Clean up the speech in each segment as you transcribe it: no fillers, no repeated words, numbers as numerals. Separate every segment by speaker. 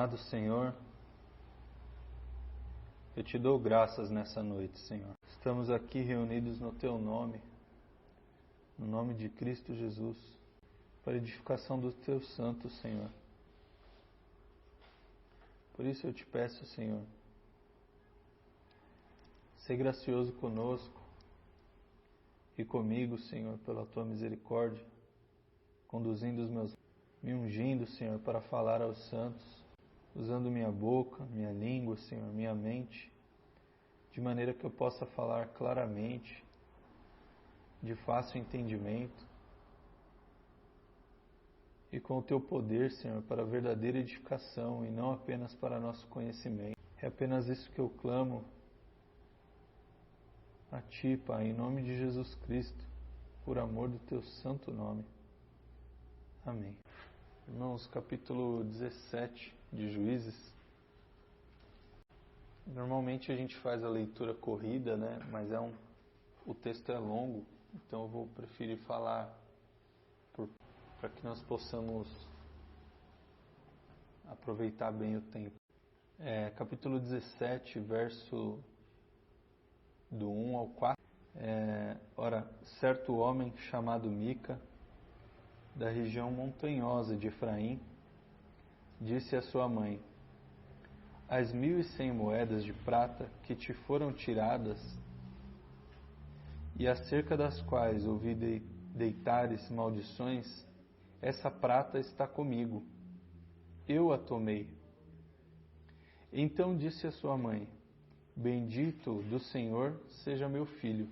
Speaker 1: Amado Senhor, eu te dou graças nessa noite, Senhor. Estamos aqui reunidos no Teu nome, no nome de Cristo Jesus, para a edificação do Teu santo, Senhor. Por isso eu te peço, Senhor, ser gracioso conosco e comigo, Senhor, pela Tua misericórdia, conduzindo os meus, me ungindo, Senhor, para falar aos santos, usando minha boca, minha língua, Senhor, minha mente, de maneira que eu possa falar claramente, de fácil entendimento, e com o Teu poder, Senhor, para a verdadeira edificação e não apenas para nosso conhecimento. É apenas isso que eu clamo a Ti, Pai, em nome de Jesus Cristo, por amor do Teu santo nome. Amém. Irmãos, capítulo 17 de Juízes. Normalmente a gente faz a leitura corrida, né? Mas o texto é longo, então eu vou preferir falar para que nós possamos aproveitar bem o tempo. Capítulo 17, verso do 1 ao 4. Ora, certo homem chamado Mica, da região montanhosa de Efraim, disse à sua mãe: as 1.100 moedas de prata que te foram tiradas, e acerca das quais ouvi deitares maldições, essa prata está comigo. Eu a tomei. Então disse a sua mãe: bendito do Senhor seja meu filho.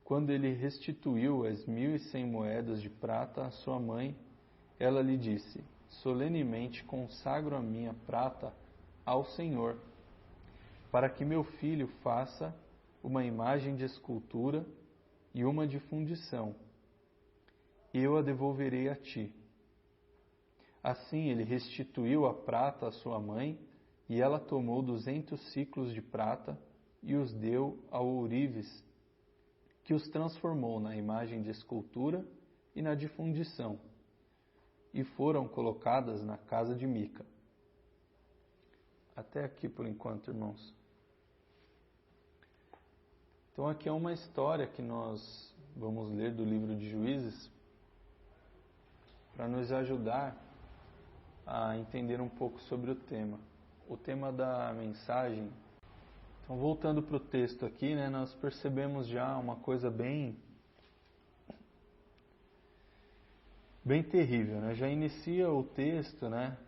Speaker 1: Quando ele restituiu as 1.100 moedas de prata à sua mãe, ela lhe disse: solenemente consagro a minha prata ao Senhor, para que meu filho faça uma imagem de escultura e uma de fundição. Eu a devolverei a ti. Assim ele restituiu a prata à sua mãe, e ela tomou 200 siclos de prata e os deu ao ourives, que os transformou na imagem de escultura e na de fundição, e foram colocadas na casa de Mica. Até aqui por enquanto, irmãos. Então aqui é uma história que nós vamos ler do livro de Juízes para nos ajudar a entender um pouco sobre o tema. O tema da mensagem. Então, voltando para o texto aqui, né, nós percebemos já uma coisa bem terrível, né? Já inicia o texto, né?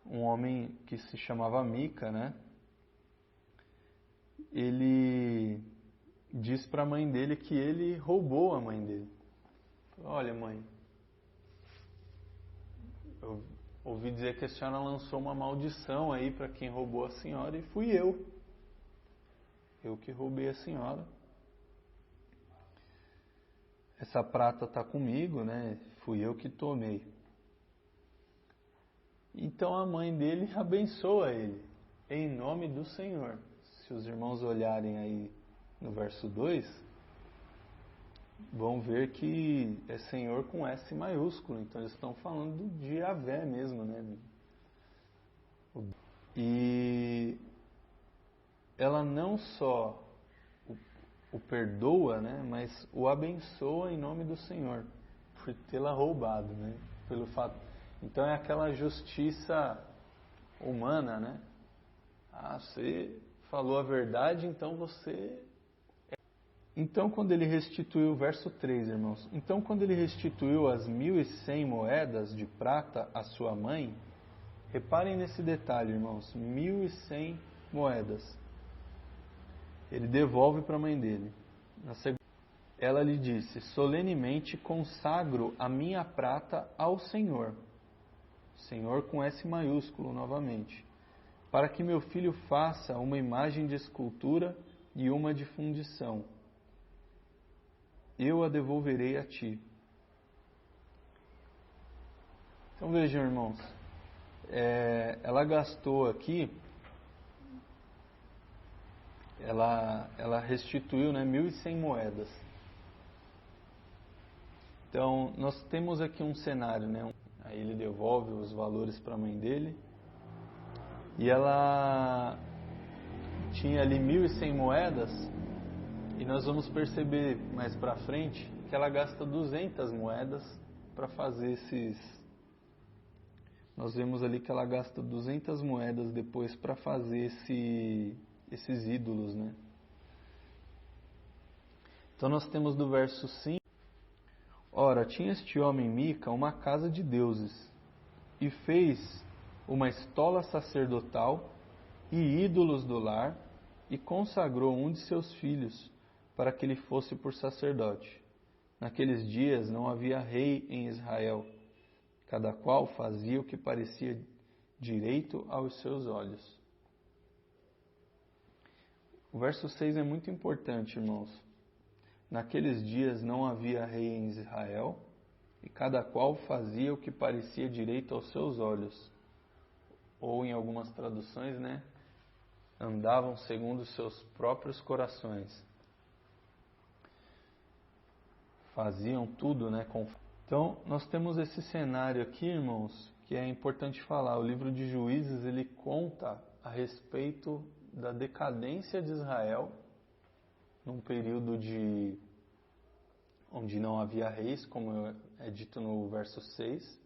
Speaker 1: Um homem que se chamava Mica, né? Ele diz para a mãe dele que ele roubou a mãe dele. Olha, mãe, eu ouvi dizer que a senhora lançou uma maldição aí para quem roubou a senhora, e fui eu. Eu que roubei a senhora. Essa prata está comigo, né? Fui eu que tomei. Então a mãe dele abençoa ele, em nome do Senhor. Se os irmãos olharem aí no verso 2, vão ver que é Senhor com S maiúsculo. Então eles estão falando de Yahvé mesmo, né? E ela não só o perdoa, né? Mas o abençoa em nome do Senhor, por tê-la roubado, né? Pelo fato. Então é aquela justiça humana, né? Você falou a verdade, então você... Então quando ele restituiu, verso 3, irmãos. Então quando ele restituiu as 1.100 moedas de prata à sua mãe, reparem nesse detalhe, irmãos, 1.100 moedas. Ele devolve para a mãe dele. Ela lhe disse: solenemente consagro a minha prata ao Senhor. Senhor com S maiúsculo novamente. Para que meu filho faça uma imagem de escultura e uma de fundição. Eu a devolverei a ti. Então vejam, irmãos. Ela gastou aqui... Ela restituiu, né, 1.100 moedas. Então, nós temos aqui um cenário, né? Aí ele devolve os valores para a mãe dele. E ela tinha ali 1.100 moedas. E nós vamos perceber mais para frente que ela gasta 200 moedas para fazer esses... Nós vemos ali que ela gasta 200 moedas depois para fazer esses ídolos, né? Então nós temos do verso 5. Ora, tinha este homem Mica uma casa de deuses, e fez uma estola sacerdotal e ídolos do lar, e consagrou um de seus filhos para que ele fosse por sacerdote. Naqueles dias não havia rei em Israel, cada qual fazia o que parecia direito aos seus olhos. O verso 6 é muito importante, irmãos. Naqueles dias não havia rei em Israel, e cada qual fazia o que parecia direito aos seus olhos. Ou em algumas traduções, né? Andavam segundo os seus próprios corações. Faziam tudo, né? Então, nós temos esse cenário aqui, irmãos, que é importante falar. O livro de Juízes, ele conta a respeito da decadência de Israel, num período onde não havia reis, como é dito no verso 6.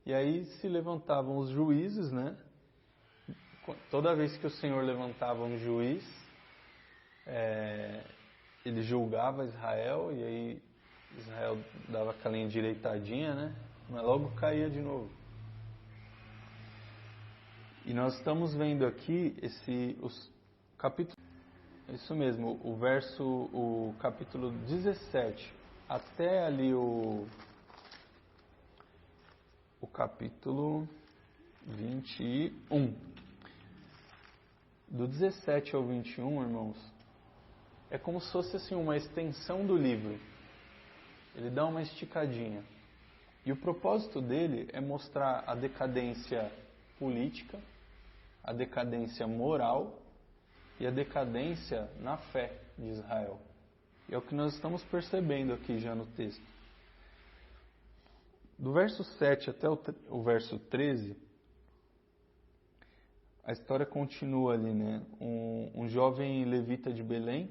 Speaker 1: E aí se levantavam os juízes, né? Toda vez que o Senhor levantava um juiz, ele julgava Israel, e aí Israel dava aquela endireitadinha, né? Mas logo caía de novo. E nós estamos vendo aqui os capítulos, isso mesmo, o capítulo 17 até ali o capítulo 21. Do 17 ao 21, irmãos, é como se fosse assim uma extensão do livro. Ele dá uma esticadinha. E o propósito dele é mostrar a decadência política, a decadência moral e a decadência na fé de Israel. E é o que nós estamos percebendo aqui já no texto. Do verso 7 até o verso 13, a história continua ali, né? Um jovem levita de Belém,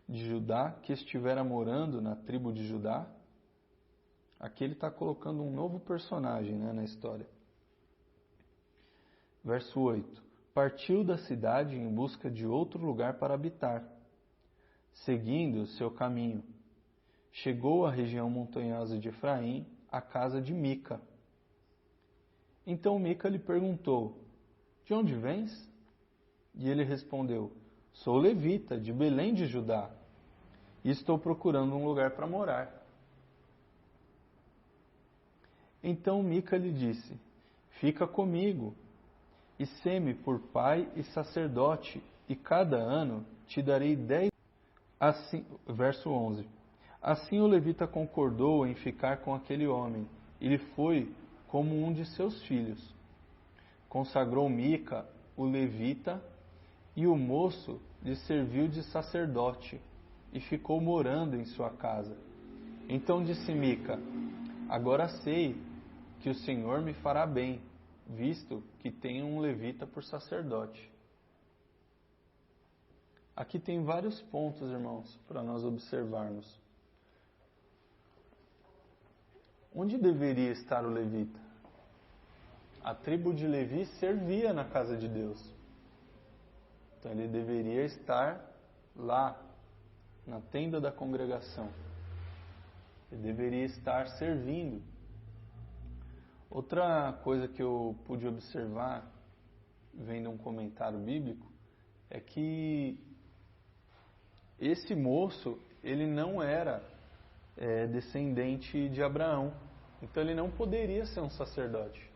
Speaker 1: de Judá, que estivera morando na tribo de Judá. Aqui ele está colocando um novo personagem, né, na história. Verso 8. Partiu da cidade em busca de outro lugar para habitar, seguindo o seu caminho. Chegou à região montanhosa de Efraim, à casa de Mica. Então Mica lhe perguntou: de onde vens? E ele respondeu: sou levita, de Belém de Judá, e estou procurando um lugar para morar. Então Mica lhe disse: fica comigo, e sê-me por pai e sacerdote, e cada ano te darei 10. Assim, verso 11. Assim o levita concordou em ficar com aquele homem, e ele foi como um de seus filhos. Consagrou Mica, o levita, e o moço lhe serviu de sacerdote, e ficou morando em sua casa. Então disse Mica: agora sei que o Senhor me fará bem, visto que tenho um levita por sacerdote. Aqui tem vários pontos, irmãos, para nós observarmos. Onde deveria estar o levita? A tribo de Levi servia na casa de Deus. Então ele deveria estar lá, na tenda da congregação. Ele deveria estar servindo. Outra coisa que eu pude observar, vendo um comentário bíblico, é que esse moço, ele não era descendente de Abraão. Então ele não poderia ser um sacerdote.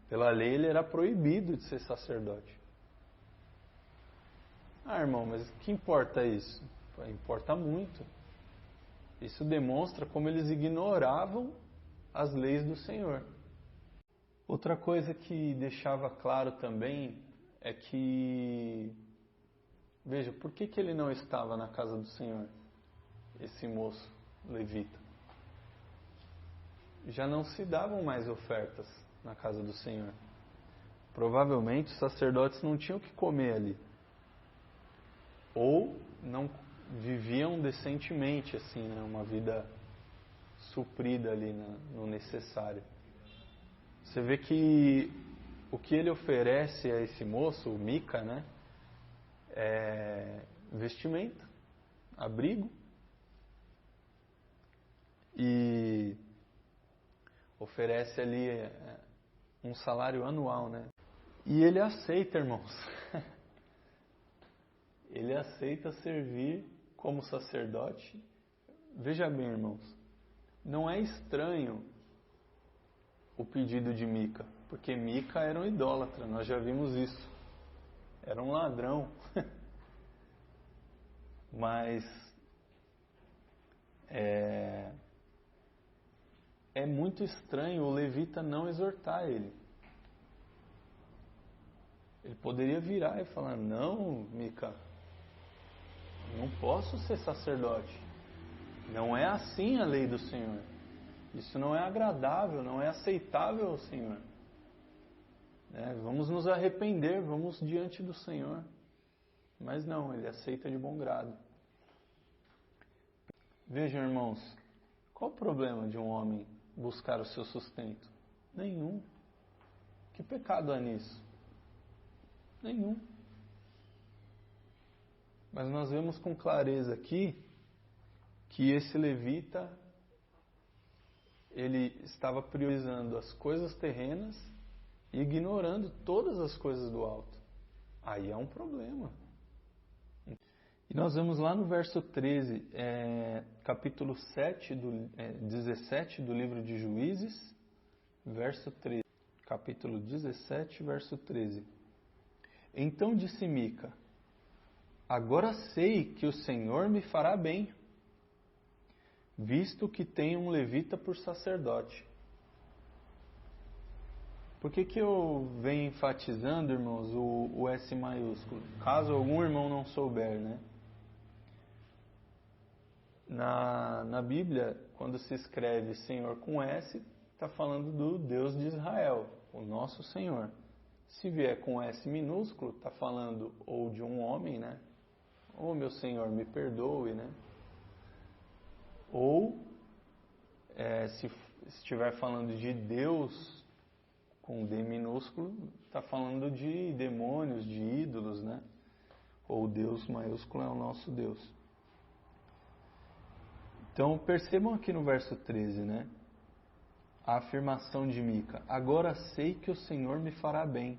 Speaker 1: Pela lei ele era proibido de ser sacerdote. Ah, irmão, mas o que importa isso? Importa muito. Isso demonstra como eles ignoravam as leis do Senhor. Outra coisa que deixava claro também é que, veja, por que ele não estava na casa do Senhor, esse moço levita? já não se davam mais ofertas na casa do Senhor. Provavelmente os sacerdotes não tinham o que comer ali. Ou não viviam decentemente, assim, né? Uma vida suprida ali no necessário. Você vê que o que ele oferece a esse moço, o Mica, né? É vestimenta, abrigo e oferece ali um salário anual, né? E ele aceita, irmãos. Ele aceita servir como sacerdote. Veja bem, irmãos, não é estranho o pedido de Mica, porque Mica era um idólatra, nós já vimos isso. Era um ladrão. Mas é muito estranho o levita não exortar ele. Ele poderia virar e falar: não, Mica, não posso ser sacerdote. Não é assim a lei do Senhor. Isso não é agradável, não é aceitável ao Senhor. Vamos nos arrepender, vamos diante do Senhor. Mas não, ele aceita de bom grado. Vejam, irmãos, qual o problema de um homem buscar o seu sustento? Nenhum. Que pecado há nisso? Nenhum. Mas nós vemos com clareza aqui que esse levita, ele estava priorizando as coisas terrenas e ignorando todas as coisas do alto. Aí há um problema. E nós vemos lá no verso 13, capítulo 17 do livro de Juízes, verso 13. Capítulo 17, verso 13. Então disse Mica: agora sei que o Senhor me fará bem, visto que tenho um levita por sacerdote. Por que eu venho enfatizando, irmãos, o S maiúsculo? Caso algum irmão não souber, né? Na Bíblia, quando se escreve Senhor com S, está falando do Deus de Israel, o nosso Senhor. Se vier com S minúsculo, está falando ou de um homem, né? Ou meu Senhor, me perdoe, né? Ou, se estiver falando de Deus com D minúsculo, está falando de demônios, de ídolos, né? Ou Deus maiúsculo é o nosso Deus. Então percebam aqui no verso 13, né? A afirmação de Mica: agora sei que o Senhor me fará bem,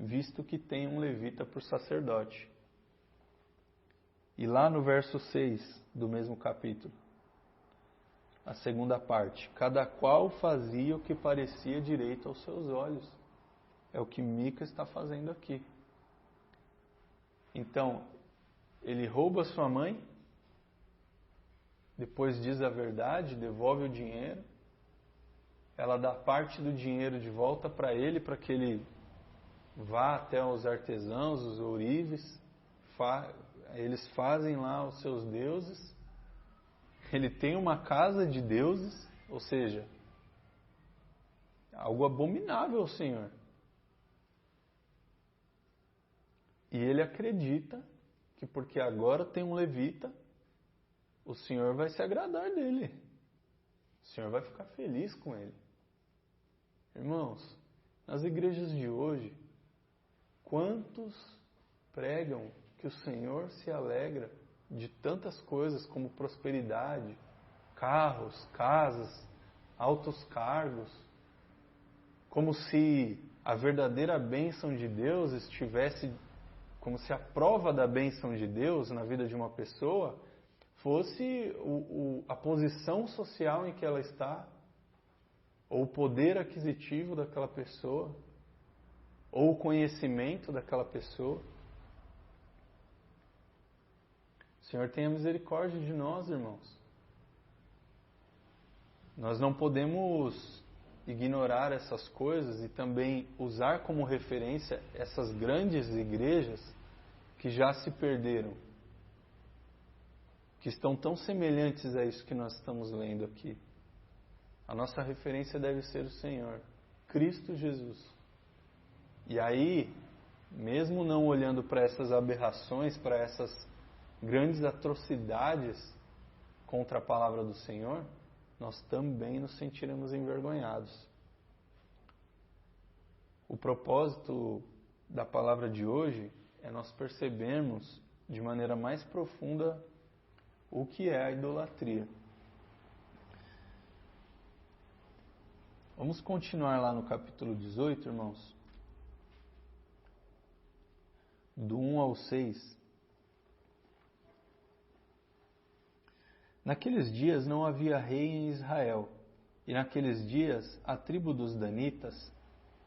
Speaker 1: visto que tenho um levita por sacerdote. E lá no verso 6 do mesmo capítulo, a segunda parte: cada qual fazia o que parecia direito aos seus olhos. É o que Mica está fazendo aqui. Então, ele rouba sua mãe, depois diz a verdade, devolve o dinheiro, ela dá parte do dinheiro de volta para ele, para que ele vá até os artesãos, os ourives, eles fazem lá os seus deuses, ele tem uma casa de deuses, ou seja, algo abominável ao Senhor. E ele acredita que porque agora tem um levita, o Senhor vai se agradar dele. O Senhor vai ficar feliz com ele. Irmãos, nas igrejas de hoje, quantos pregam que o Senhor se alegra de tantas coisas como prosperidade, carros, casas, altos cargos, como se a verdadeira bênção de Deus estivesse, como se a prova da bênção de Deus na vida de uma pessoa fosse a posição social em que ela está, ou o poder aquisitivo daquela pessoa, ou o conhecimento daquela pessoa. O Senhor tenha misericórdia de nós, irmãos. Nós não podemos ignorar essas coisas e também usar como referência essas grandes igrejas que já se perderam, que estão tão semelhantes a isso que nós estamos lendo aqui. A nossa referência deve ser o Senhor, Cristo Jesus. E aí, mesmo não olhando para essas aberrações, para essas grandes atrocidades contra a palavra do Senhor, nós também nos sentiremos envergonhados. O propósito da palavra de hoje é nós percebermos de maneira mais profunda o que é a idolatria. Vamos continuar lá no capítulo 18, irmãos. Do 1 ao 6. Naqueles dias não havia rei em Israel, e naqueles dias a tribo dos Danitas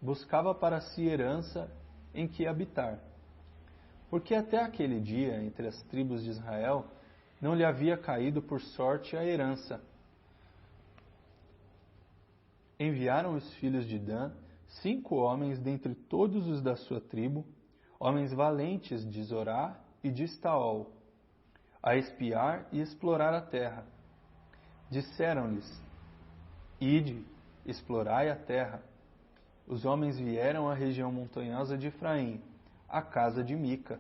Speaker 1: buscava para si herança em que habitar. Porque até aquele dia, entre as tribos de Israel, não lhe havia caído por sorte a herança. Enviaram os filhos de Dan 5 homens dentre todos os da sua tribo, homens valentes de Zorá e de Estaol, a espiar e explorar a terra. Disseram-lhes: Ide, explorai a terra. Os homens vieram à região montanhosa de Efraim, à casa de Mica,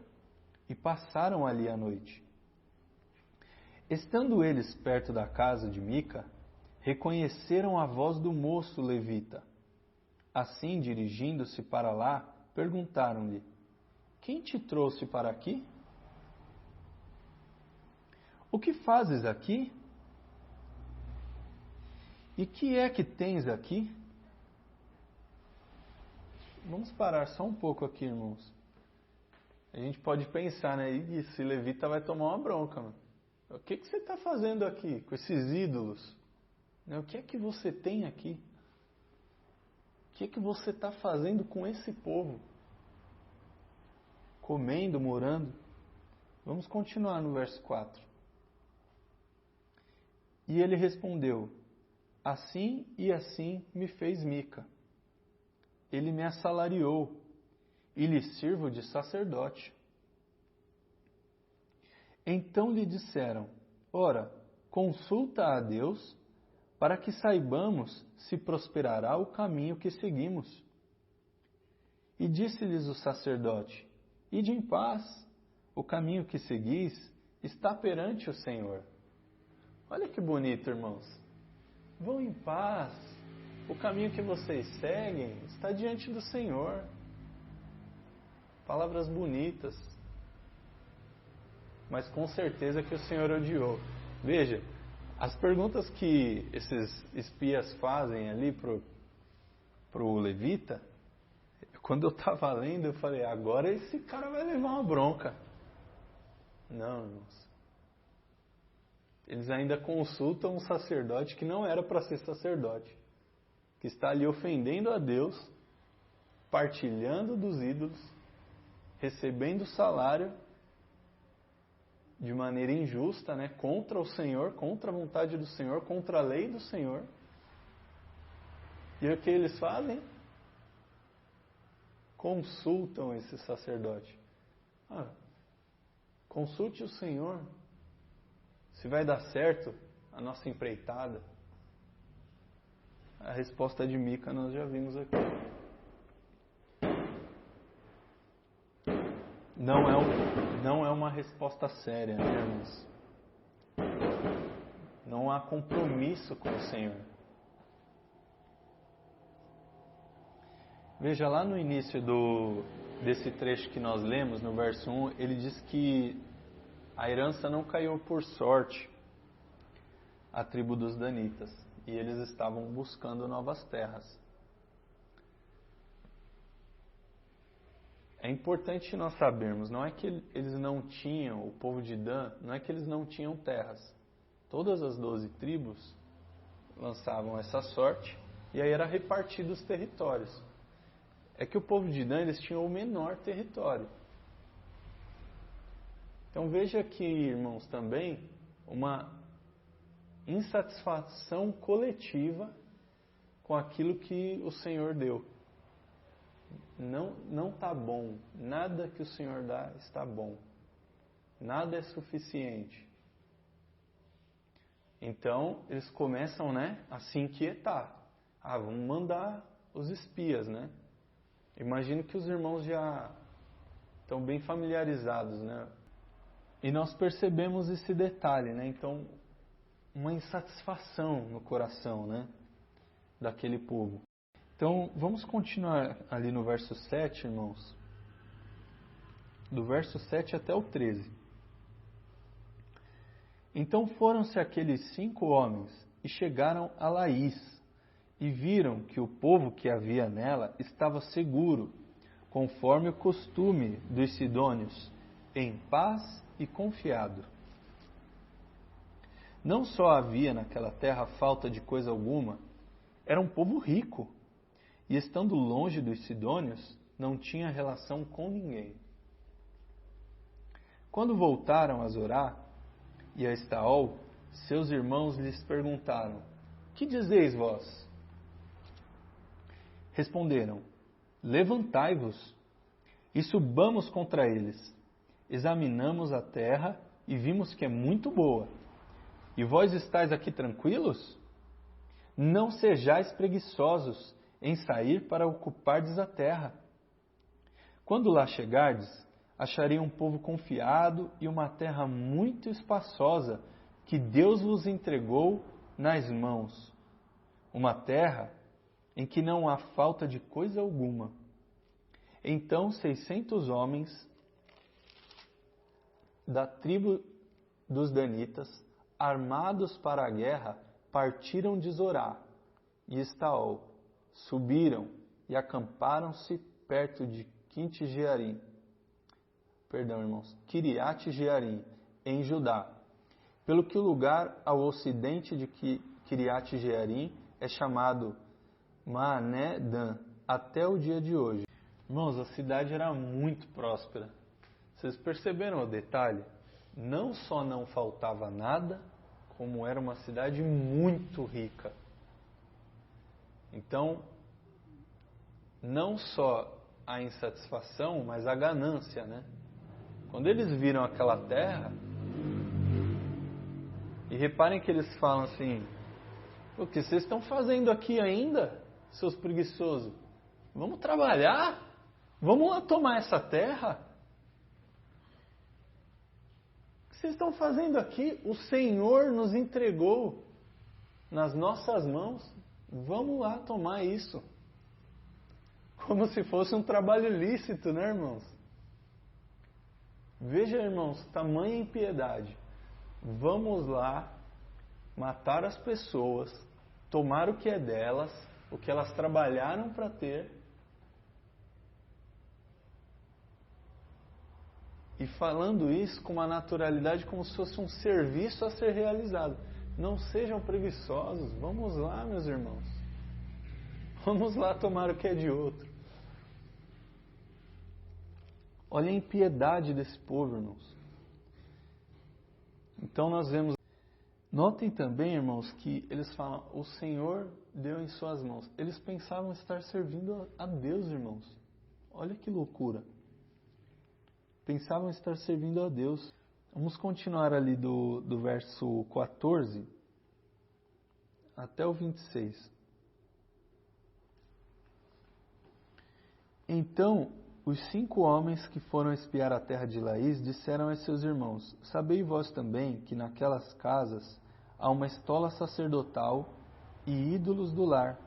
Speaker 1: e passaram ali a noite. Estando eles perto da casa de Mica, reconheceram a voz do moço levita. Assim, dirigindo-se para lá, perguntaram-lhe: Quem te trouxe para aqui? O que fazes aqui? E que é que tens aqui? Vamos parar só um pouco aqui, irmãos. A gente pode pensar, né? Esse levita vai tomar uma bronca, mano. O que você está fazendo aqui com esses ídolos? O que é que você tem aqui? O que é que você está fazendo com esse povo? Comendo, morando? Vamos continuar no verso 4. E ele respondeu: Assim e assim me fez Mica. Ele me assalariou e lhe sirvo de sacerdote. Então lhe disseram: Ora, consulta a Deus para que saibamos se prosperará o caminho que seguimos. E disse-lhes o sacerdote: Ide em paz, o caminho que seguis está perante o Senhor. Olha que bonito, irmãos. Vão em paz, o caminho que vocês seguem está diante do Senhor. Palavras bonitas, mas com certeza que o Senhor odiou. Veja, as perguntas que esses espias fazem ali pro levita, quando eu estava lendo, eu falei: agora esse cara vai levar uma bronca. Não, irmãos. Eles ainda consultam um sacerdote que não era para ser sacerdote, que está ali ofendendo a Deus, partilhando dos ídolos, recebendo salário de maneira injusta, né, contra o Senhor, contra a vontade do Senhor, contra a lei do Senhor. E o que eles fazem? Consultam esse sacerdote. Consulte o Senhor se vai dar certo a nossa empreitada. A resposta de Mica nós já vimos aqui. Não é uma resposta séria, né, irmãos? Não há compromisso com o Senhor. Veja, lá no início desse trecho que nós lemos, no verso 1, ele diz que a herança não caiu por sorte à tribo dos Danitas, e eles estavam buscando novas terras. É importante nós sabermos, não é que eles não tinham, o povo de Dan, não é que eles não tinham terras. Todas as 12 tribos lançavam essa sorte e aí era repartido os territórios. É que o povo de Dan, eles tinham o menor território. Então veja aqui, irmãos, também uma insatisfação coletiva com aquilo que o Senhor deu. Não está bom. Nada que o Senhor dá está bom. Nada é suficiente. Então, eles começam, né, a se inquietar. Vamos mandar os espias, né? Imagino que os irmãos já estão bem familiarizados, né? E nós percebemos esse detalhe, né? Então, uma insatisfação no coração, né, daquele povo. Então, vamos continuar ali no verso 7, irmãos. Do verso 7 até o 13. Então foram-se aqueles 5 homens e chegaram a Laís, e viram que o povo que havia nela estava seguro, conforme o costume dos sidônios, em paz e confiado. Não só havia naquela terra falta de coisa alguma, era um povo rico, e estando longe dos sidônios, não tinha relação com ninguém. Quando voltaram a Zorá e a Estaol, seus irmãos lhes perguntaram: que dizeis vós? Responderam: levantai-vos e subamos contra eles. Examinamos a terra e vimos que é muito boa. E vós estáis aqui tranquilos? Não sejais preguiçosos em sair para ocupardes a terra. Quando lá chegardes, acharei um povo confiado e uma terra muito espaçosa que Deus vos entregou nas mãos. Uma terra em que não há falta de coisa alguma. Então 600 homens da tribo dos danitas, armados para a guerra, partiram de Zorá e Estaol, subiram e acamparam-se perto de Kiriat Jearim, em Judá, pelo que o lugar ao ocidente de Kiriat Jearim é chamado Maané Dan, até o dia de hoje. Irmãos, a cidade era muito próspera. Vocês perceberam o detalhe? Não só não faltava nada, como era uma cidade muito rica. Então, não só a insatisfação, mas a ganância, né? Quando eles viram aquela terra, e reparem que eles falam assim: o que vocês estão fazendo aqui ainda, seus preguiçosos? Vamos trabalhar? Vamos lá tomar essa terra? O que vocês estão fazendo aqui? O Senhor nos entregou nas nossas mãos. Vamos lá tomar isso. Como se fosse um trabalho lícito, né, irmãos? Veja, irmãos, tamanha impiedade. Vamos lá matar as pessoas, tomar o que é delas, o que elas trabalharam para ter, e falando isso com uma naturalidade como se fosse um serviço a ser realizado. Não sejam preguiçosos. Vamos lá, meus irmãos. Vamos lá tomar o que é de outro. Olha a impiedade desse povo, irmãos. Então nós vemos. Notem também, irmãos, que eles falam: o Senhor deu em suas mãos. Eles pensavam estar servindo a Deus, irmãos. Olha que loucura. Pensavam estar servindo a Deus. Vamos continuar ali do verso 14 até o 26. Então, os 5 homens que foram espiar a terra de Laís disseram a seus irmãos: sabei vós também que naquelas casas há uma estola sacerdotal e ídolos do lar,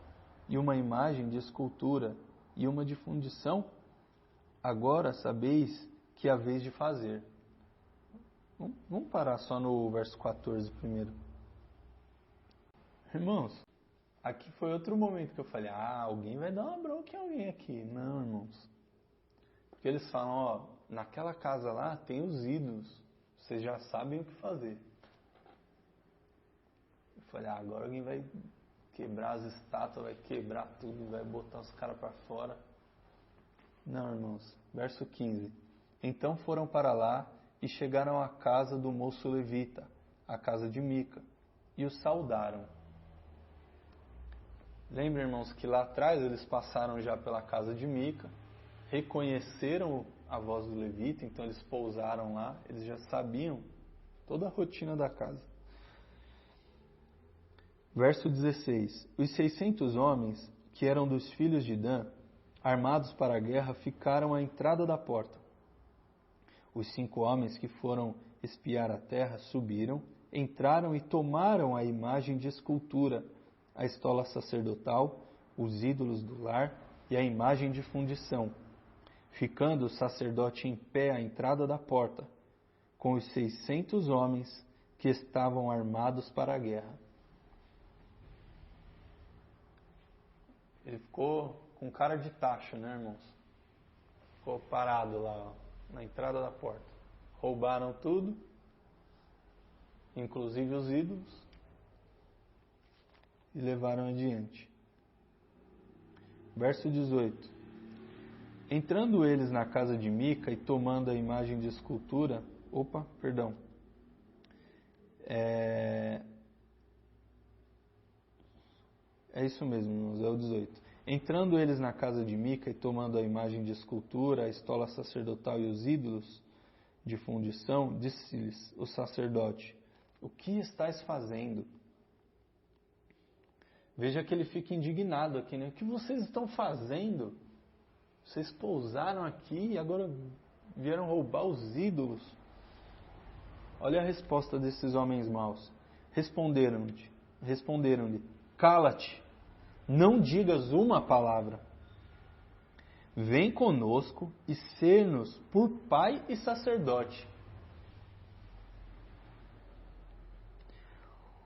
Speaker 1: e uma imagem de escultura e uma de fundição? Agora sabeis que é a vez de fazer. Vamos parar só no verso 14 primeiro. Irmãos, aqui foi outro momento que eu falei: alguém vai dar uma bronca em alguém aqui. Não, irmãos. Porque eles falam: naquela casa lá tem os ídolos. Vocês já sabem o que fazer. Eu falei: agora alguém vai quebrar as estátuas, vai quebrar tudo, vai botar os caras para fora. Não, irmãos. Verso 15. Então foram para lá e chegaram à casa do moço levita, a casa de Mica, e o saudaram. Lembra, irmãos, que lá atrás eles passaram já pela casa de Mica, reconheceram a voz do levita, então eles pousaram lá, eles já sabiam toda a rotina da casa. Verso 16. Os 600 homens, que eram dos filhos de Dan, armados para a guerra, ficaram à entrada da porta. Os 5 homens que foram espiar a terra subiram, entraram e tomaram a imagem de escultura, a estola sacerdotal, os ídolos do lar e a imagem de fundição, ficando o sacerdote em pé à entrada da porta, com os 600 homens que estavam armados para a guerra. Ele ficou com cara de tacho, né, irmãos? Ficou parado lá, ó, na entrada da porta. Roubaram tudo, inclusive os ídolos, e levaram adiante. Verso 18. Entrando eles na casa de Mica e tomando a imagem de escultura... É isso mesmo, irmãos, é o 18. Entrando eles na casa de Mica e tomando a imagem de escultura, a estola sacerdotal e os ídolos de fundição, disse-lhes o sacerdote: o que estáis fazendo? Veja que ele fica indignado aqui, né? O que vocês estão fazendo? Vocês pousaram aqui e agora vieram roubar os ídolos. Olha a resposta desses homens maus. Responderam-lhe: cala-te, não digas uma palavra. Vem conosco e ser-nos por pai e sacerdote.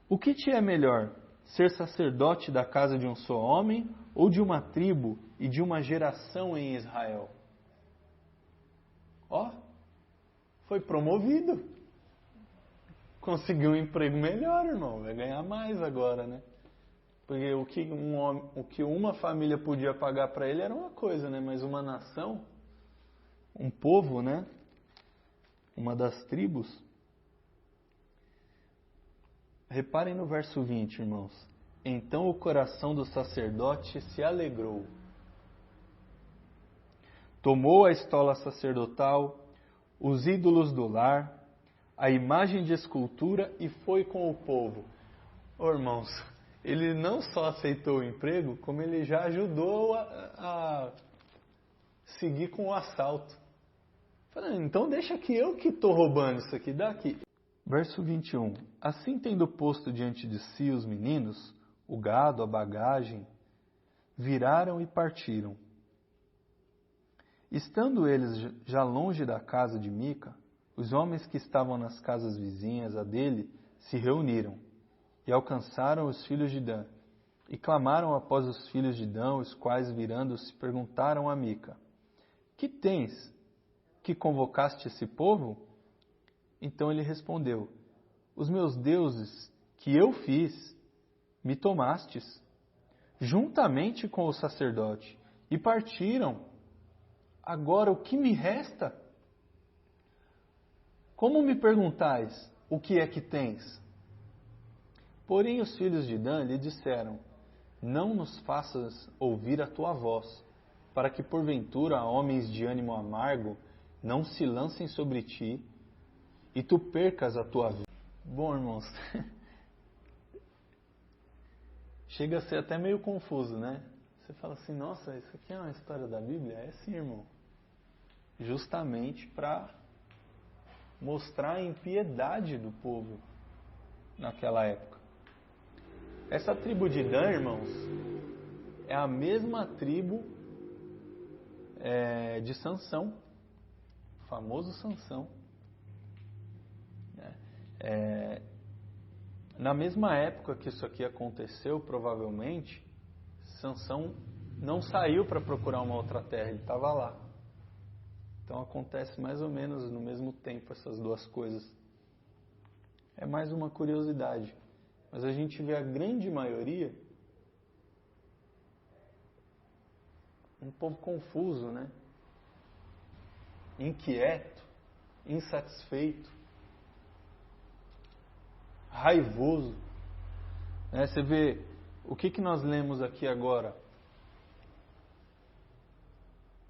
Speaker 1: O que te é melhor, ser sacerdote da casa de um só homem ou de uma tribo e de uma geração em Israel? Ó, foi promovido. Conseguiu um emprego melhor, irmão. Vai ganhar mais agora, né? Porque o que uma família podia pagar para ele era uma coisa, né? Mas uma nação, um povo, né? Uma das tribos. Reparem no verso 20, irmãos. Então o coração do sacerdote se alegrou. Tomou a estola sacerdotal, os ídolos do lar, a imagem de escultura e foi com o povo. Ô, irmãos, ele não só aceitou o emprego, como ele já ajudou a seguir com o assalto. Falando, então deixa que eu que estou roubando isso aqui daqui. Verso 21. Assim tendo posto diante de si os meninos, o gado, a bagagem, viraram e partiram. Estando eles já longe da casa de Mica, os homens que estavam nas casas vizinhas a dele se reuniram e alcançaram os filhos de Dan e clamaram após os filhos de Dan, os quais, virando-se, perguntaram a Mica: que tens, que convocaste esse povo? Então ele respondeu: os meus deuses que eu fiz, me tomastes, juntamente com o sacerdote, e partiram. Agora o que me resta? Como me perguntais, o que é que tens? Porém os filhos de Dan lhe disseram: não nos faças ouvir a tua voz, para que porventura homens de ânimo amargo não se lancem sobre ti, e tu percas a tua vida. Bom, irmãos, chega a ser até meio confuso, né? Você fala assim, nossa, isso aqui é uma história da Bíblia? É sim, irmão. Justamente para mostrar a impiedade do povo naquela época. Essa tribo de Dan, irmãos, é a mesma tribo de Sansão, o famoso Sansão. Na mesma época que isso aqui aconteceu, provavelmente, Sansão não saiu para procurar uma outra terra, ele estava lá. Então acontece mais ou menos no mesmo tempo essas duas coisas. É mais uma curiosidade. Mas a gente vê a grande maioria um pouco confuso, né? Inquieto, insatisfeito, raivoso. Você vê, o que nós lemos aqui agora?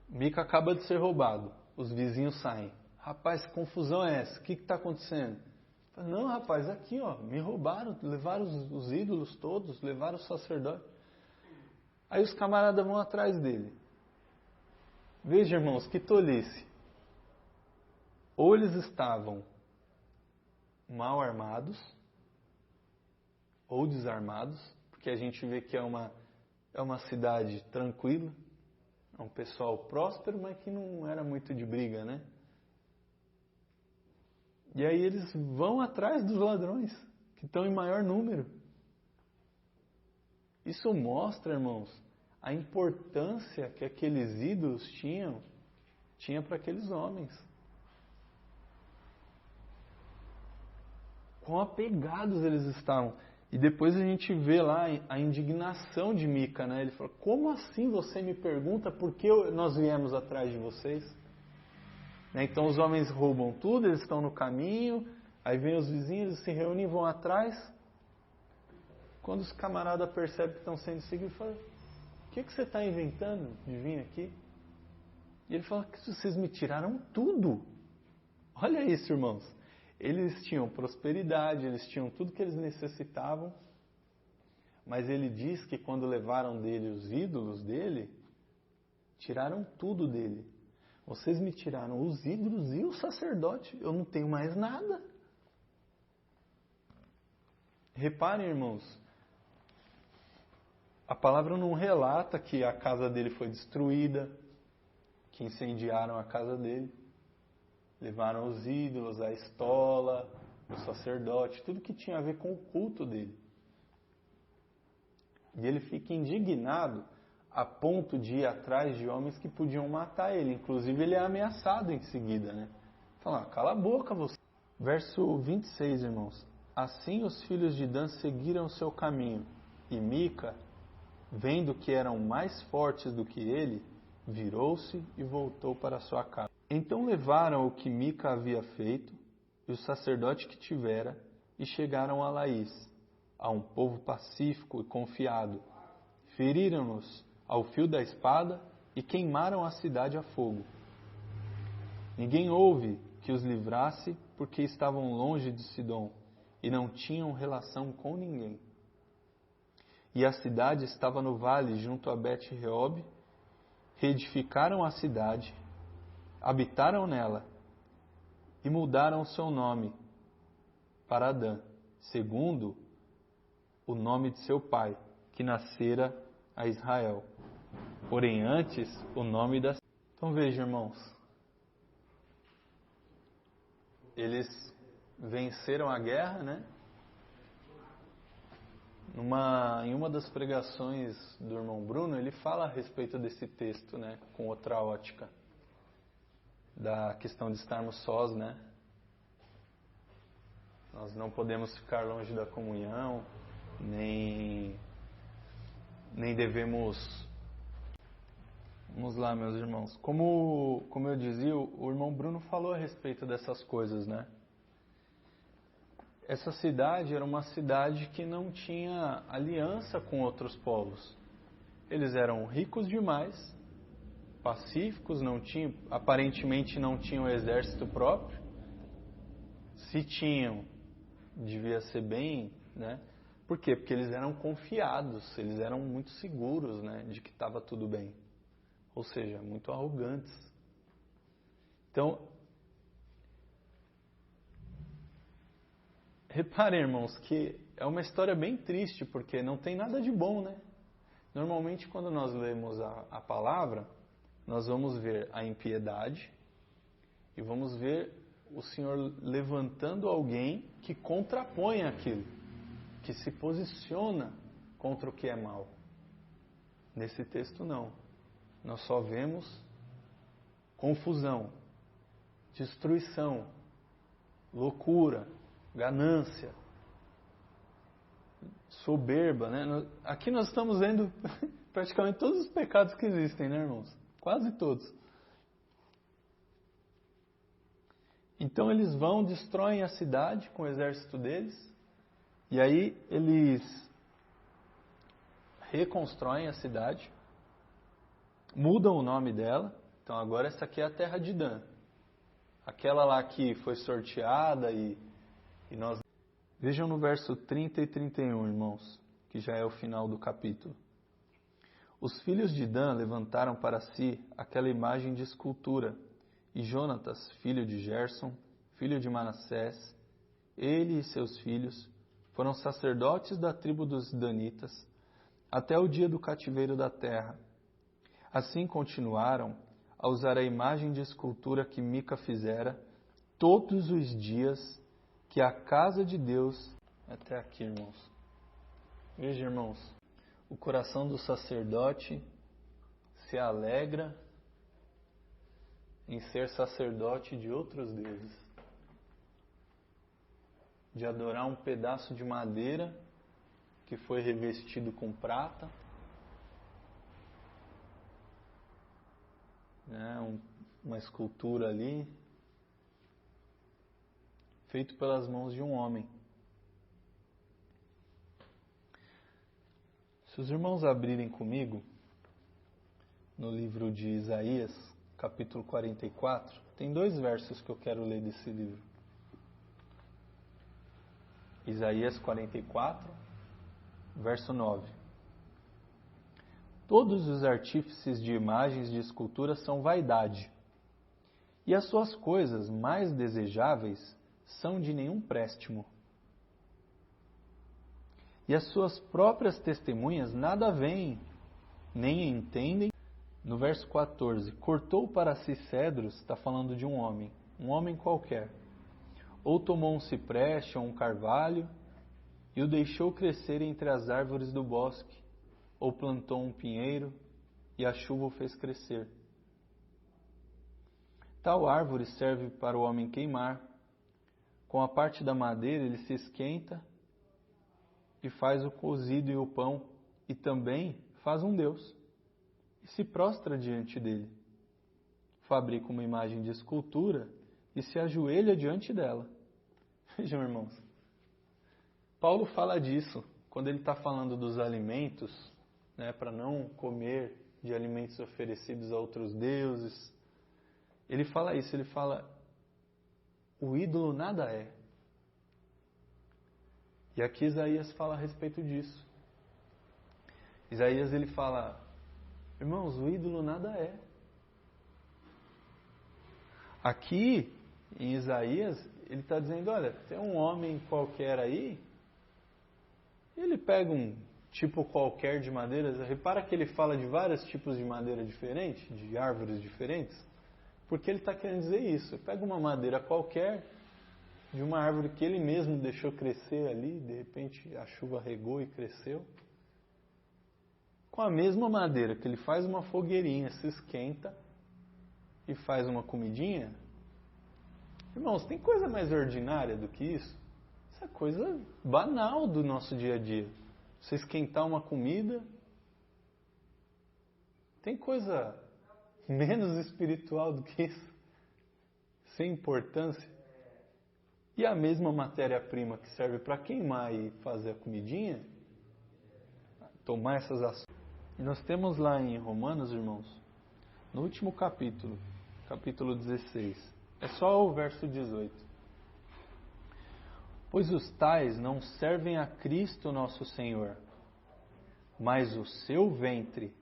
Speaker 1: Mica acaba de ser roubado. Os vizinhos saem. Rapaz, que confusão é essa? O que está acontecendo? Fala, não, rapaz, aqui, ó, me roubaram, levaram os ídolos todos, levaram o sacerdote. Aí os camaradas vão atrás dele. Veja, irmãos, que tolice. Ou eles estavam mal armados, ou desarmados, porque a gente vê que é uma cidade tranquila, é um pessoal próspero, mas que não era muito de briga, né? E aí eles vão atrás dos ladrões, que estão em maior número. Isso mostra, irmãos, a importância que aqueles ídolos tinha para aqueles homens. Quão apegados eles estavam. E depois a gente vê lá a indignação de Mica, né? Ele fala, como assim você me pergunta por que nós viemos atrás de vocês? Então os homens roubam tudo, eles estão no caminho, aí vem os vizinhos, eles se reúnem e vão atrás. Quando os camaradas percebem que estão sendo seguidos, falam, o que você está inventando de vir aqui? E ele fala que vocês me tiraram tudo. Olha isso, irmãos. Eles tinham prosperidade, eles tinham tudo que eles necessitavam, mas ele diz que quando levaram dele os ídolos dele, tiraram tudo dele. Vocês me tiraram os ídolos e o sacerdote, eu não tenho mais nada. Reparem, irmãos, a palavra não relata que a casa dele foi destruída, que incendiaram a casa dele. Levaram os ídolos, a estola, o sacerdote, tudo que tinha a ver com o culto dele. E ele fica indignado a ponto de ir atrás de homens que podiam matar ele. Inclusive ele é ameaçado em seguida, né? Fala, cala a boca você. Verso 26, irmãos. Assim os filhos de Dan seguiram seu caminho, e Mica, vendo que eram mais fortes do que ele, virou-se e voltou para sua casa. Então levaram o que Mica havia feito, e o sacerdote que tivera, e chegaram a Laís, a um povo pacífico e confiado. Feriram-nos ao fio da espada e queimaram a cidade a fogo. Ninguém houve que os livrasse, porque estavam longe de Sidom, e não tinham relação com ninguém. E a cidade estava no vale junto a Bet-Reob. Reedificaram a cidade, habitaram nela e mudaram o seu nome para Adã, segundo o nome de seu pai, que nascera a Israel. Porém antes o nome da... Então veja, irmãos, eles venceram a guerra, né? Em uma das pregações do irmão Bruno, ele fala a respeito desse texto, né? Com outra ótica. Da questão de estarmos sós, né? Nós não podemos ficar longe da comunhão, nem devemos... Vamos lá, meus irmãos. Como eu dizia, o irmão Bruno falou a respeito dessas coisas, né? Essa cidade era uma cidade que não tinha aliança com outros povos. Eles eram ricos demais, pacíficos, aparentemente não tinham exército próprio. Se tinham, devia ser bem, né? Por quê? Porque eles eram confiados, eles eram muito seguros, né? De que estava tudo bem. Ou seja, muito arrogantes. Então, reparem, irmãos, que é uma história bem triste, porque não tem nada de bom, né? Normalmente, quando nós lemos a palavra, nós vamos ver a impiedade e vamos ver o Senhor levantando alguém que contrapõe aquilo, que se posiciona contra o que é mal. Nesse texto, não. Nós só vemos confusão, destruição, loucura, ganância, soberba, né? Aqui nós estamos vendo praticamente todos os pecados que existem, né, irmãos? Quase todos. Então eles vão, destroem a cidade com o exército deles, e aí eles reconstroem a cidade, mudam o nome dela. Então agora essa aqui é a terra de Dan. Aquela lá que foi sorteada e E nós vejam no verso 30 e 31, irmãos, que já é o final do capítulo. Os filhos de Dan levantaram para si aquela imagem de escultura, e Jonatas, filho de Gerson, filho de Manassés, ele e seus filhos, foram sacerdotes da tribo dos danitas, até o dia do cativeiro da terra. Assim continuaram a usar a imagem de escultura que Mica fizera todos os dias que a casa de Deus... Até aqui, irmãos. Veja, irmãos, o coração do sacerdote se alegra em ser sacerdote de outros deuses, de adorar um pedaço de madeira que foi revestido com prata, né, uma escultura ali, feito pelas mãos de um homem. Se os irmãos abrirem comigo no livro de Isaías, capítulo 44, tem 2 versos que eu quero ler desse livro. Isaías 44, verso 9. Todos os artífices de imagens de escultura são vaidade, e as suas coisas mais desejáveis são de nenhum préstimo. E as suas próprias testemunhas nada veem, nem entendem. No verso 14, cortou para si cedros, está falando de um homem qualquer. Ou tomou um cipreste ou um carvalho e o deixou crescer entre as árvores do bosque, ou plantou um pinheiro e a chuva o fez crescer. Tal árvore serve para o homem queimar. Com a parte da madeira ele se esquenta e faz o cozido e o pão, e também faz um Deus, e se prostra diante dele. Fabrica uma imagem de escultura e se ajoelha diante dela. Vejam, irmãos, Paulo fala disso quando ele está falando dos alimentos, né, para não comer de alimentos oferecidos a outros deuses. Ele fala isso, ele fala, o ídolo nada é. E aqui Isaías fala a respeito disso. Isaías ele fala, irmãos, o ídolo nada é. Aqui em Isaías ele está dizendo, olha, tem um homem qualquer aí, ele pega um tipo qualquer de madeira, repara que ele fala de vários tipos de madeira diferente, de árvores diferentes, porque ele está querendo dizer isso. Pega uma madeira qualquer, de uma árvore que ele mesmo deixou crescer ali, de repente a chuva regou e cresceu. Com a mesma madeira que ele faz uma fogueirinha, se esquenta e faz uma comidinha. Irmãos, tem coisa mais ordinária do que isso? Isso é coisa banal do nosso dia a dia. Você esquentar uma comida. Tem coisa menos espiritual do que isso? Sem importância. E a mesma matéria-prima que serve para queimar e fazer a comidinha, tomar essas ações. E nós temos lá em Romanos, irmãos, no último capítulo, capítulo 16, é só o verso 18. Pois os tais não servem a Cristo nosso Senhor, mas o seu ventre,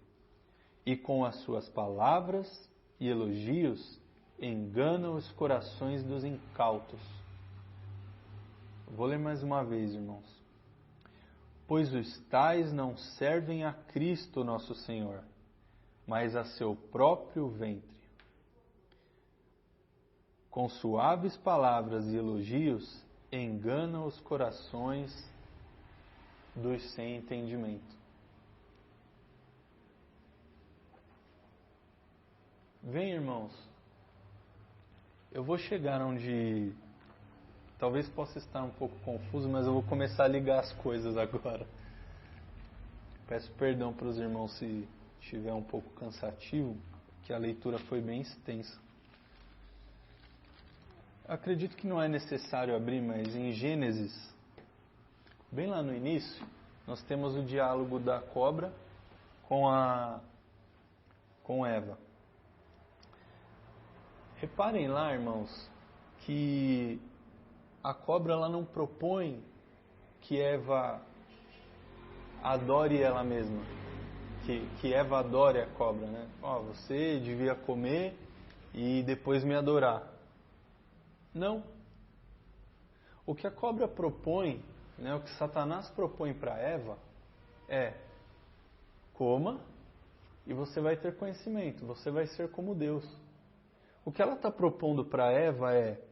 Speaker 1: e com as suas palavras e elogios enganam os corações dos incautos. Vou ler mais uma vez, irmãos. Pois os tais não servem a Cristo nosso Senhor, mas a seu próprio ventre. Com suaves palavras e elogios, enganam os corações dos sem entendimento. Vem, irmãos, eu vou chegar onde talvez possa estar um pouco confuso, mas eu vou começar a ligar as coisas agora. Peço perdão para os irmãos se estiver um pouco cansativo, que a leitura foi bem extensa. Acredito que não é necessário abrir, mas em Gênesis, bem lá no início, nós temos o diálogo da cobra com Eva. Reparem lá, irmãos, que a cobra ela não propõe que Eva adore ela mesma. Que Eva adore a cobra, né? Você devia comer e depois me adorar. Não. O que a cobra propõe, né, o que Satanás propõe para Eva é: coma e você vai ter conhecimento, você vai ser como Deus. O que ela está propondo para Eva é: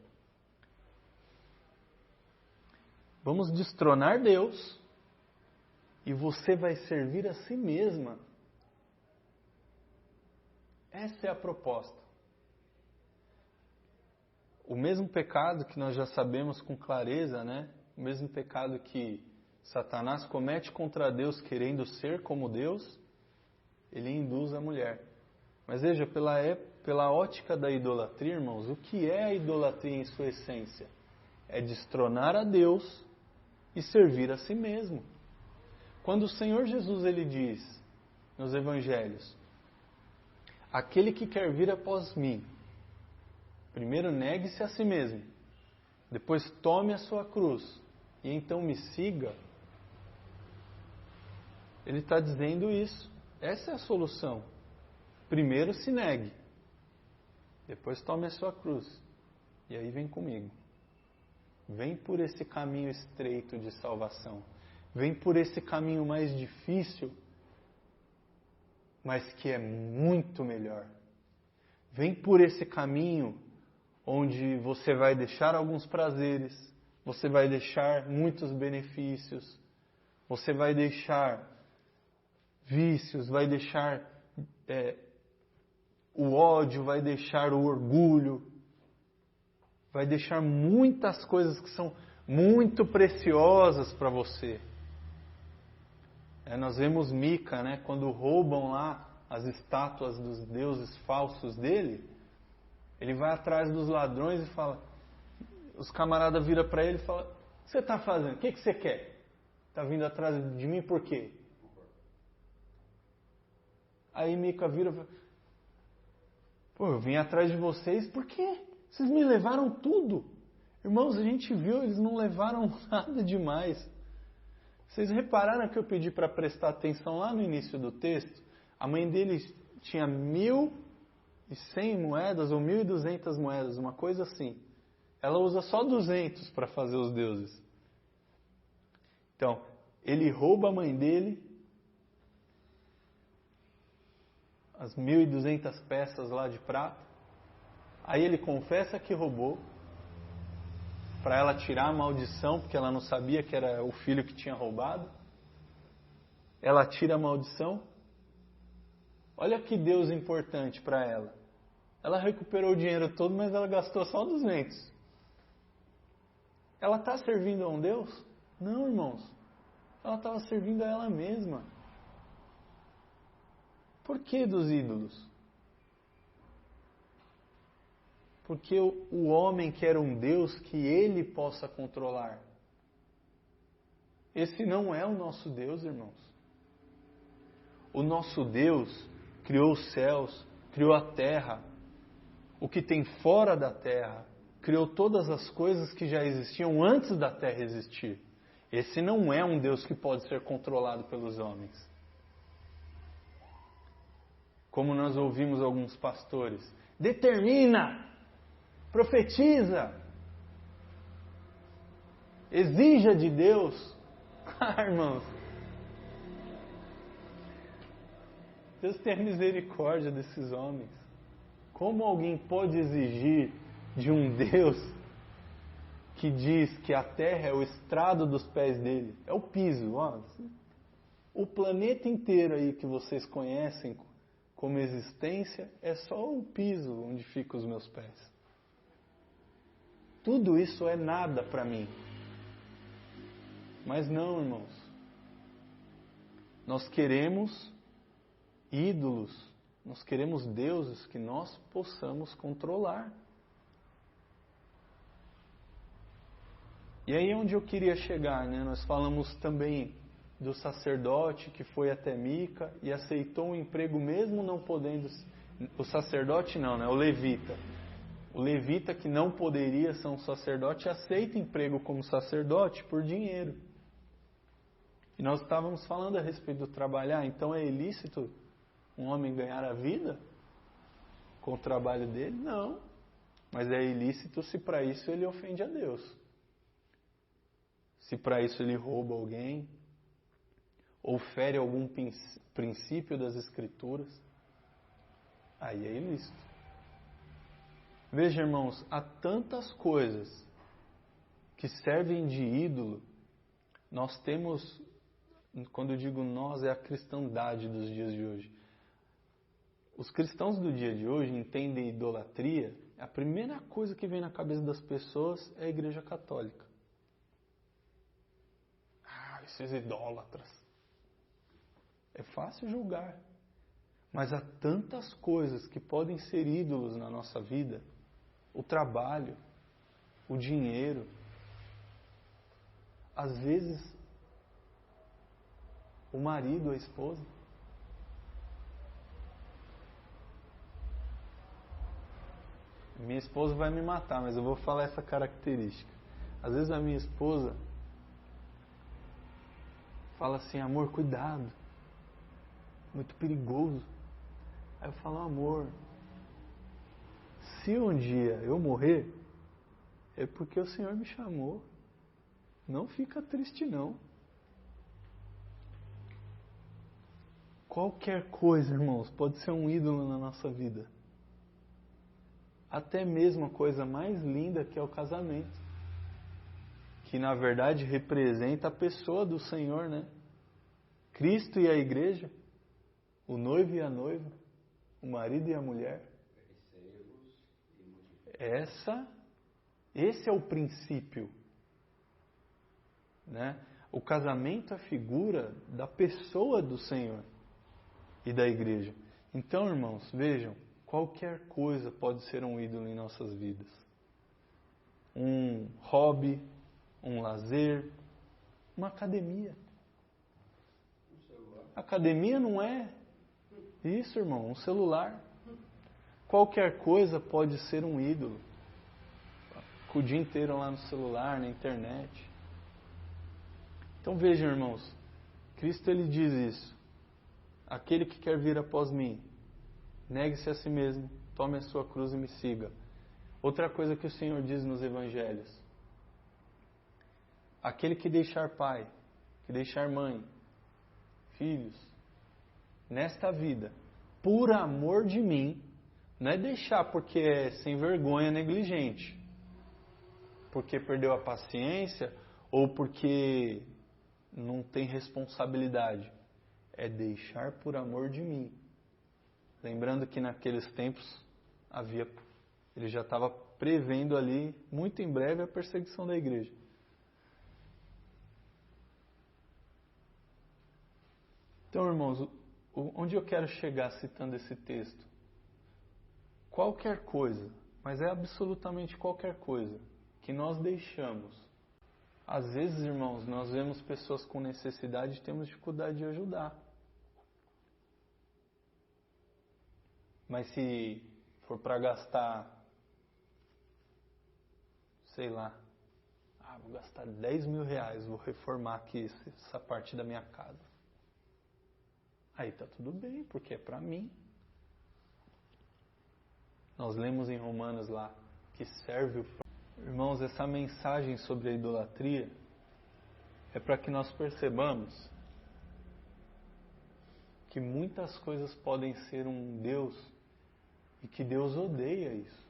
Speaker 1: vamos destronar Deus e você vai servir a si mesma. Essa é a proposta. O mesmo pecado que nós já sabemos com clareza, né? O mesmo pecado que Satanás comete contra Deus querendo ser como Deus, ele induz a mulher. Mas veja, pela ótica da idolatria, irmãos, o que é a idolatria em sua essência? É destronar a Deus e servir a si mesmo. Quando o Senhor Jesus ele diz nos evangelhos: aquele que quer vir após mim, primeiro negue-se a si mesmo, depois tome a sua cruz e então me siga. Ele está dizendo isso. Essa é a solução. Primeiro se negue, depois tome a sua cruz e aí vem comigo. Vem por esse caminho estreito de salvação. Vem por esse caminho mais difícil, mas que é muito melhor. Vem por esse caminho onde você vai deixar alguns prazeres, você vai deixar muitos benefícios, você vai deixar vícios, vai deixar o ódio, vai deixar o orgulho, vai deixar muitas coisas que são muito preciosas para você. Nós vemos Mica, né, quando roubam lá as estátuas dos deuses falsos dele, ele vai atrás dos ladrões e fala, os camaradas viram para ele e falam: o que você está fazendo? O que você quer? Está vindo atrás de mim por quê? Aí Mica vira e fala: eu vim atrás de vocês porque vocês me levaram tudo. Irmãos, a gente viu, eles não levaram nada demais. Vocês repararam que eu pedi para prestar atenção lá no início do texto? A mãe deles tinha 1.100 moedas ou 1.200 moedas, uma coisa assim. Ela usa só 200 para fazer os deuses. Então, ele rouba a mãe dele, as 1.200 peças lá de prata. Aí ele confessa que roubou, para ela tirar a maldição, porque ela não sabia que era o filho que tinha roubado. Ela tira a maldição. Olha que Deus importante para ela. Ela recuperou o dinheiro todo, mas ela gastou só 200. Ela está servindo a um Deus? Não, irmãos. Ela estava servindo a ela mesma. Por que dos ídolos? Porque o homem quer um Deus que ele possa controlar. Esse não é o nosso Deus, irmãos. O nosso Deus criou os céus, criou a terra, o que tem fora da terra, criou todas as coisas que já existiam antes da terra existir. Esse não é um Deus que pode ser controlado pelos homens. Como nós ouvimos alguns pastores: determina! Profetiza, exija de Deus. Irmãos, Deus tenha misericórdia desses homens. Como alguém pode exigir de um Deus que diz que a terra é o estrado dos pés dele? É o piso. O planeta inteiro aí que vocês conhecem como existência é só o piso onde ficam os meus pés. Tudo isso é nada para mim. Mas não, irmãos. Nós queremos ídolos, nós queremos deuses que nós possamos controlar. E aí é onde eu queria chegar, né? Nós falamos também do sacerdote que foi até Mica e aceitou um emprego mesmo não podendo... O sacerdote não, né? O levita. O levita que não poderia ser um sacerdote aceita emprego como sacerdote por dinheiro. E nós estávamos falando a respeito do trabalhar. Então é ilícito um homem ganhar a vida com o trabalho dele? Não. Mas é ilícito se para isso ele ofende a Deus. Se para isso ele rouba alguém, ou fere algum princípio das Escrituras, aí é ilícito. Veja, irmãos, há tantas coisas que servem de ídolo. Nós temos, quando eu digo nós, é a cristandade dos dias de hoje. Os cristãos do dia de hoje entendem idolatria. A primeira coisa que vem na cabeça das pessoas é a Igreja Católica. Ah, esses idólatras. É fácil julgar. Mas há tantas coisas que podem ser ídolos na nossa vida. O trabalho, o dinheiro. Às vezes, o marido, a esposa. Minha esposa vai me matar, mas eu vou falar essa característica. Às vezes a minha esposa fala assim, amor, cuidado. Muito perigoso. Aí eu falo, amor, se um dia eu morrer, é porque o Senhor me chamou. Não fica triste, não. Qualquer coisa, irmãos, pode ser um ídolo na nossa vida. Até mesmo a coisa mais linda que é o casamento. Que na verdade representa a pessoa do Senhor, né? Cristo e a igreja. O noivo e a noiva. O marido e a mulher. Esse é o princípio. Né? O casamento é figura da pessoa do Senhor e da igreja. Então, irmãos, vejam, qualquer coisa pode ser um ídolo em nossas vidas. Um hobby, um lazer, uma academia. Academia não é isso, irmão, um celular. Qualquer coisa pode ser um ídolo. O dia inteiro lá no celular, na internet. Então vejam, irmãos, Cristo ele diz isso. Aquele que quer vir após mim, negue-se a si mesmo, tome a sua cruz e me siga. Outra coisa que o Senhor diz nos evangelhos. Aquele que deixar pai, que deixar mãe, filhos, nesta vida, por amor de mim, não é deixar porque é sem vergonha, negligente, porque perdeu a paciência ou porque não tem responsabilidade. É deixar por amor de mim. Lembrando que naqueles tempos ele já estava prevendo ali, muito em breve, a perseguição da igreja. Então, irmãos, onde eu quero chegar citando esse texto? Qualquer coisa, mas é absolutamente qualquer coisa, que nós deixamos. Às vezes, irmãos, nós vemos pessoas com necessidade e temos dificuldade de ajudar. Mas se for para gastar, sei lá, vou gastar 10 mil reais, vou reformar aqui essa parte da minha casa. Aí tá tudo bem, porque é para mim. Nós lemos em Romanos lá, que serve o... Irmãos, essa mensagem sobre a idolatria é para que nós percebamos que muitas coisas podem ser um Deus e que Deus odeia isso.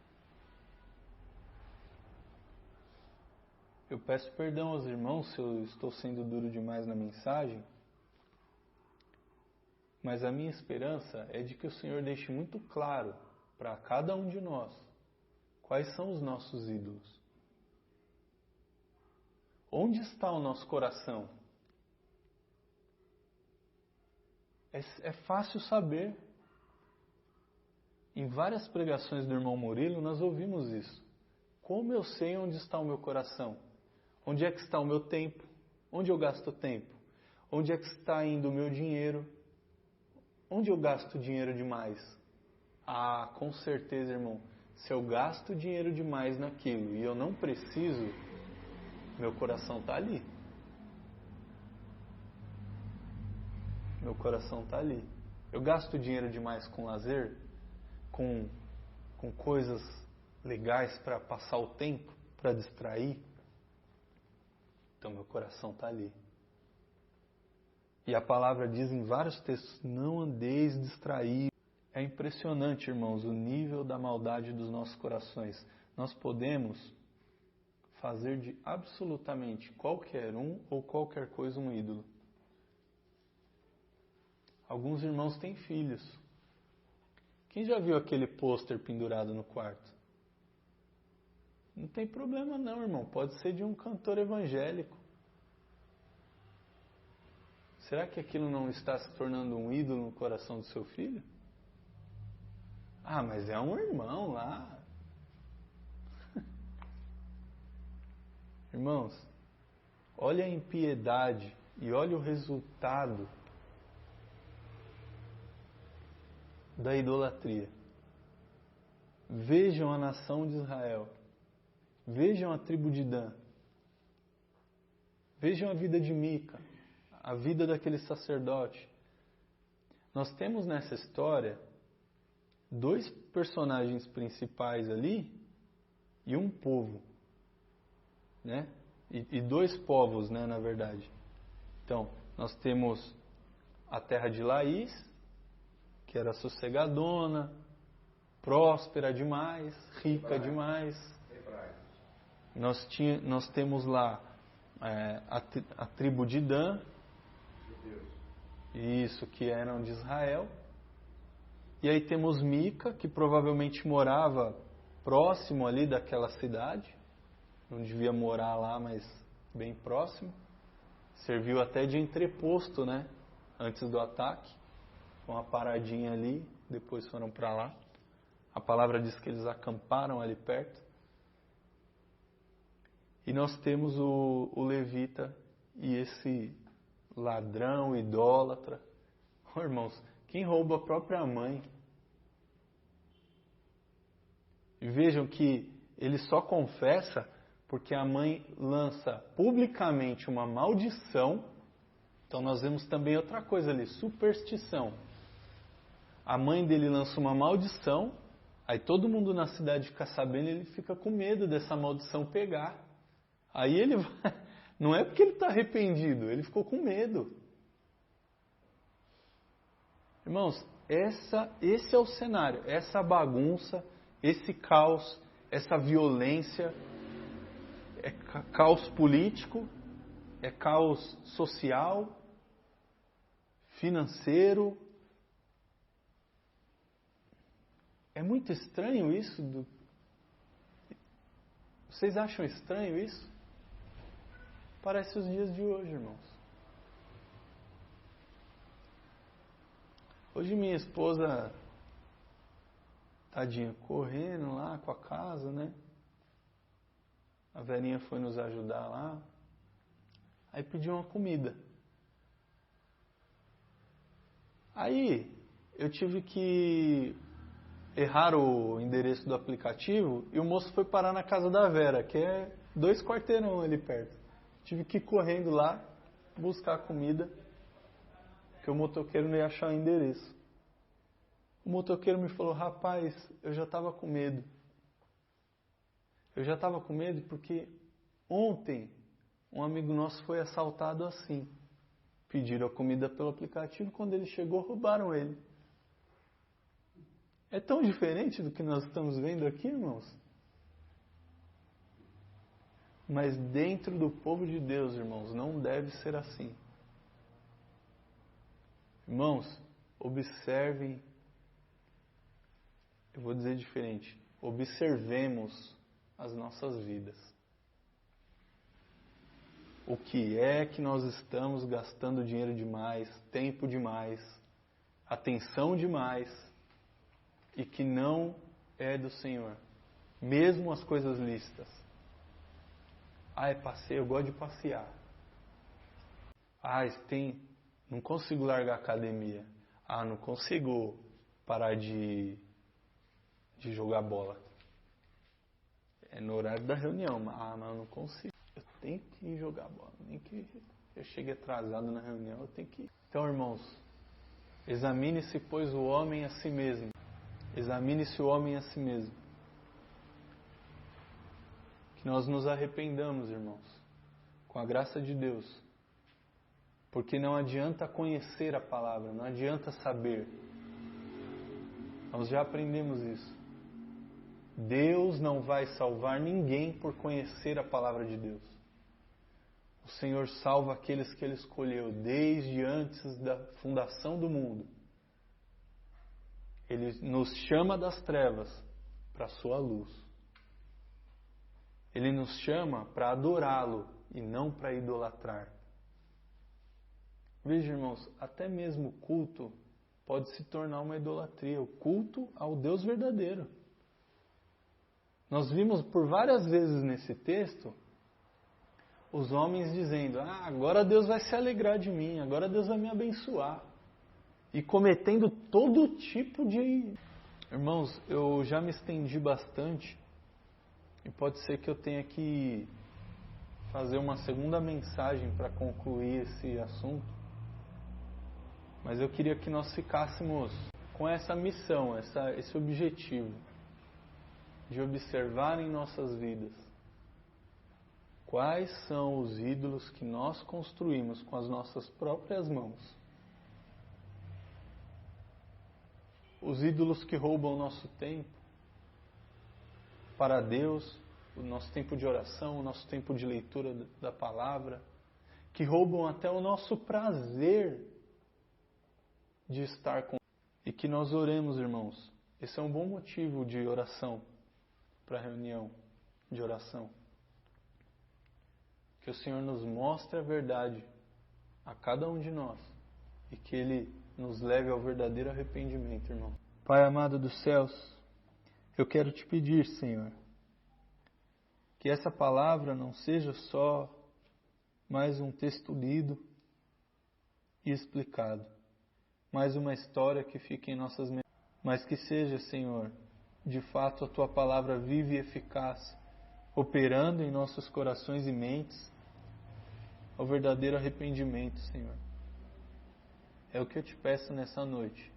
Speaker 1: Eu peço perdão aos irmãos se eu estou sendo duro demais na mensagem, mas a minha esperança é de que o Senhor deixe muito claro para cada um de nós quais são os nossos ídolos. Onde está o nosso coração? É fácil saber. Em várias pregações do irmão Murilo nós ouvimos isso. Como eu sei onde está o meu coração? Onde é que está o meu tempo? Onde eu gasto tempo? Onde é que está indo o meu dinheiro? Onde eu gasto dinheiro demais? Com certeza, irmão. Se eu gasto dinheiro demais naquilo e eu não preciso, meu coração está ali. Meu coração está ali. Eu gasto dinheiro demais com lazer, com coisas legais para passar o tempo, para distrair. Então meu coração está ali. E a palavra diz em vários textos, não andeis distraídos. É impressionante, irmãos, o nível da maldade dos nossos corações. Nós podemos fazer de absolutamente qualquer um ou qualquer coisa um ídolo. Alguns irmãos têm filhos. Quem já viu aquele pôster pendurado no quarto? Não tem problema não, irmão. Pode ser de um cantor evangélico. Será que aquilo não está se tornando um ídolo no coração do seu filho? Ah, mas é um irmão lá. Irmãos, olha a impiedade e olha o resultado da idolatria. Vejam a nação de Israel. Vejam a tribo de Dan. Vejam a vida de Mica, a vida daquele sacerdote. Nós temos nessa história 2 personagens principais ali e um povo, né? E 2 povos, né, na verdade. Então, nós temos a terra de Laís, que era sossegadona, próspera demais, rica demais. Nós temos lá a tribo de Dan, isso, que eram de Israel. E aí temos Mica, que provavelmente morava próximo ali daquela cidade. Não devia morar lá, mas bem próximo. Serviu até de entreposto, né? Antes do ataque. Uma paradinha ali, depois foram para lá. A palavra diz que eles acamparam ali perto. E nós temos o levita e esse ladrão, idólatra. Oh, irmãos, quem rouba a própria mãe? E vejam que ele só confessa porque a mãe lança publicamente uma maldição. Então nós vemos também outra coisa ali, superstição. A mãe dele lança uma maldição, aí todo mundo na cidade fica sabendo e ele fica com medo dessa maldição pegar. Aí ele vai... Não é porque ele está arrependido, ele ficou com medo. Irmãos, esse é o cenário, essa bagunça, esse caos, essa violência, é caos político, é caos social, financeiro. É muito estranho isso. Vocês acham estranho isso? Parece os dias de hoje, irmãos. Hoje minha esposa, tadinha, correndo lá com a casa, né? A velhinha foi nos ajudar lá. Aí pediu uma comida. Aí eu tive que errar o endereço do aplicativo e o moço foi parar na casa da Vera, que é 2 quarteirão ali perto. Tive que ir correndo lá buscar a comida, porque o motoqueiro não ia achar o endereço. O motoqueiro me falou: rapaz, eu já estava com medo. Eu já estava com medo porque ontem um amigo nosso foi assaltado assim. Pediram a comida pelo aplicativo, quando ele chegou, roubaram ele. É tão diferente do que nós estamos vendo aqui, irmãos. Mas dentro do povo de Deus, irmãos, não deve ser assim. Irmãos, observem, eu vou dizer diferente, observemos as nossas vidas. O que é que nós estamos gastando dinheiro demais, tempo demais, atenção demais, e que não é do Senhor? Mesmo as coisas lícitas. Ah, é passeio, eu gosto de passear. Ah, não consigo largar a academia. Ah, não consigo parar de jogar bola. É no horário da reunião. Mas eu não consigo. Eu tenho que ir jogar bola. Nem que eu chegue atrasado na reunião, eu tenho que ir. Então, irmãos, examine-se, pois, o homem a si mesmo. Examine-se o homem a si mesmo. Que nós nos arrependamos, irmãos, com a graça de Deus. Porque não adianta conhecer a palavra, não adianta saber. Nós já aprendemos isso. Deus não vai salvar ninguém por conhecer a palavra de Deus. O Senhor salva aqueles que Ele escolheu desde antes da fundação do mundo. Ele nos chama das trevas para a sua luz. Ele nos chama para adorá-lo e não para idolatrar. Veja, irmãos, até mesmo o culto pode se tornar uma idolatria. O culto ao Deus verdadeiro. Nós vimos por várias vezes nesse texto os homens dizendo: agora Deus vai se alegrar de mim, agora Deus vai me abençoar. E cometendo todo tipo de... Irmãos, eu já me estendi bastante e pode ser que eu tenha que fazer uma segunda mensagem para concluir esse assunto. Mas eu queria que nós ficássemos com essa missão, esse objetivo de observar em nossas vidas quais são os ídolos que nós construímos com as nossas próprias mãos. Os ídolos que roubam o nosso tempo para Deus, o nosso tempo de oração, o nosso tempo de leitura da palavra, que roubam até o nosso prazer de estar com e que nós oremos, irmãos. Esse é um bom motivo de oração para a reunião de oração. Que o Senhor nos mostre a verdade a cada um de nós e que Ele nos leve ao verdadeiro arrependimento, irmão. Pai amado dos céus, eu quero te pedir, Senhor, que essa palavra não seja só mais um texto lido e explicado, mais uma história que fique em nossas mentes, mas que seja, Senhor, de fato a Tua palavra viva e eficaz, operando em nossos corações e mentes ao verdadeiro arrependimento, Senhor. É o que eu te peço nessa noite,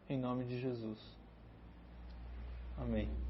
Speaker 1: em nome de Jesus. Amém.